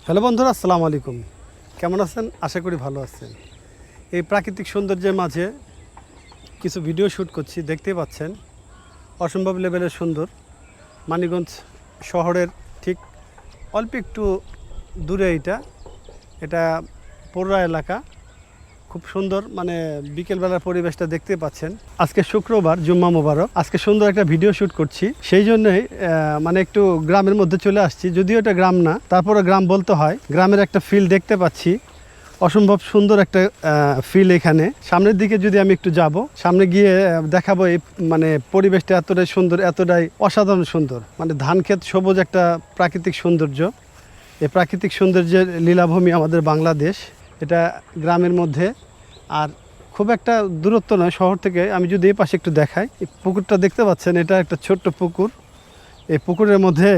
Hello বন্ধুরা, আসসালামু আলাইকুম। কেমন আছেন? আশা করি ভালো আছেন। এই প্রাকৃতিক সৌন্দর্যের মাঝে কিছু ভিডিও শ্যুট করছি, দেখতেই পাচ্ছেন অসম্ভব লেভেলের সুন্দর। মানিকগঞ্জ শহরের ঠিক অল্প একটু দূরে এটা পৌরা এলাকা, খুব সুন্দর। মানে বিকেলবেলার পরিবেশটা দেখতে পাচ্ছেন। আজকে শুক্রবার, জুম্মা মোবারক। আজকে সুন্দর একটা ভিডিও শ্যুট করছি, সেই জন্যই মানে একটু গ্রামের মধ্যে চলে আসছি। যদিও এটা গ্রাম না, তারপরে গ্রাম বলতে হয়। গ্রামের একটা ফিল দেখতে পাচ্ছি, অসম্ভব সুন্দর একটা ফিল। এখানে সামনের দিকে যদি আমি একটু যাব, সামনে গিয়ে দেখাবো এই মানে পরিবেশটা এতটাই সুন্দর, এতটাই অসাধারণ সুন্দর। মানে ধান ক্ষেত, সবুজ একটা প্রাকৃতিক সৌন্দর্য। এই প্রাকৃতিক সৌন্দর্যের লীলাভূমি আমাদের বাংলাদেশ। এটা গ্রামের মধ্যে, আর খুব একটা দূরত্ব নয় শহর থেকে। আমি যদি এই পাশে একটু দেখাই, এই পুকুরটা দেখতে পাচ্ছেন, এটা একটা ছোট্ট পুকুর। এই পুকুরের মধ্যে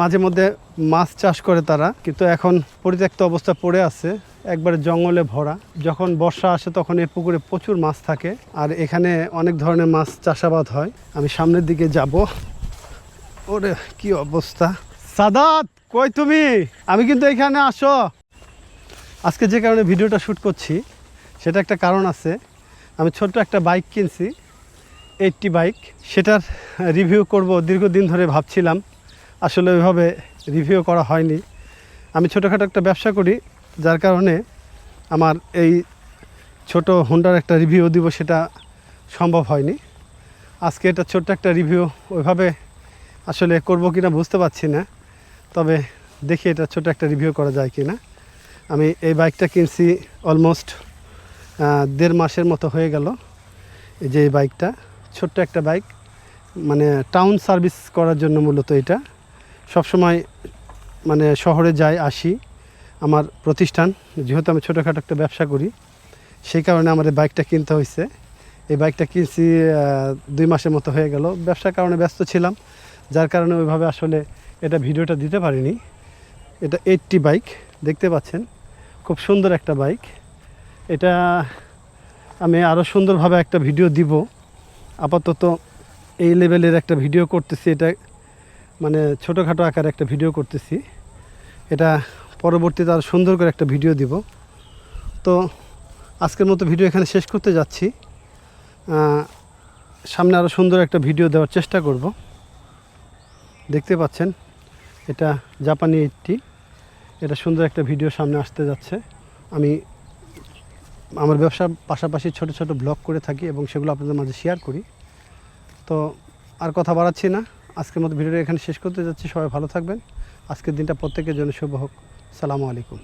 মাঝে মধ্যে মাছ চাষ করে তারা, কিন্তু এখন পরিত্যক্ত অবস্থা পড়ে আছে, একবারে জঙ্গলে ভরা। যখন বর্ষা আসে তখন এই পুকুরে প্রচুর মাছ থাকে, আর এখানে অনেক ধরনের মাছ চাষাবাদ হয়। আমি সামনের দিকে যাব। ওরে কি অবস্থা! সাদাত, কই তুমি? আমি কিন্তু এখানে আসো। আজকে যে কারণে ভিডিওটা শ্যুট করছি সেটা একটা কারণ আছে। আমি ছোট্ট একটা বাইক কিনছি, 80 বাইক। সেটার রিভিউ করব দীর্ঘদিন ধরে ভাবছিলাম, আসলে ওইভাবে রিভিউ করা হয়নি। আমি ছোটোখাটো একটা ব্যবসা করি, যার কারণে আমার এই ছোট হোন্ডার একটা রিভিউ দিব সেটা সম্ভব হয়নি। আজকে এটা ছোট্ট একটা রিভিউ ওইভাবে আসলে করব কিনা বুঝতে পারছি না, তবে দেখি এটা ছোট একটা রিভিউ করা যায় কিনা। আমি এই বাইকটা কিনছি অলমোস্ট 1.5 মাসের মতো হয়ে গেল। এই যে এই বাইকটা, ছোট্ট একটা বাইক, মানে টাউন সার্ভিস করার জন্য মূলত। এটা সবসময় মানে শহরে যাই আসি, আমার প্রতিষ্ঠান, যেহেতু আমি ছোটোখাটো একটা ব্যবসা করি, সেই কারণে আমার এই বাইকটা কিনতে হয়েছে। এই বাইকটা কিনছি 2 মাসের মতো হয়ে গেল। ব্যবসার কারণে ব্যস্ত ছিলাম, যার কারণে ওইভাবে আসলে এটা ভিডিওটা দিতে পারিনি। এটা 80 বাইক, দেখতে পাচ্ছেন, খুব সুন্দর একটা বাইক। এটা আমি আরও সুন্দরভাবে একটা ভিডিও দিব। আপাতত এই লেভেলের একটা ভিডিও করতেছি, এটা মানে ছোটোখাটো আকারে একটা ভিডিও করতেছি। এটা পরবর্তীতে আরও সুন্দর করে একটা ভিডিও দিব। তো আজকের মতো ভিডিও এখানে শেষ করতে যাচ্ছি। সামনে আরও সুন্দর একটা ভিডিও দেওয়ার চেষ্টা করব। দেখতে পাচ্ছেন এটা জাপানি 80। এটা সুন্দর একটা ভিডিও সামনে আসতে যাচ্ছে। আমি আমার ব্যবসার পাশাপাশি ছোট ছোট ব্লগ করে থাকি এবং সেগুলো আপনাদের মাঝে শেয়ার করি। তো আর কথা বাড়াচ্ছি না, আজকের মতো ভিডিওটা এখানে শেষ করতে যাচ্ছি। সবাই ভালো থাকবেন। আজকের দিনটা প্রত্যেকের জন্য শুভ হোক। আসসালামু আলাইকুম।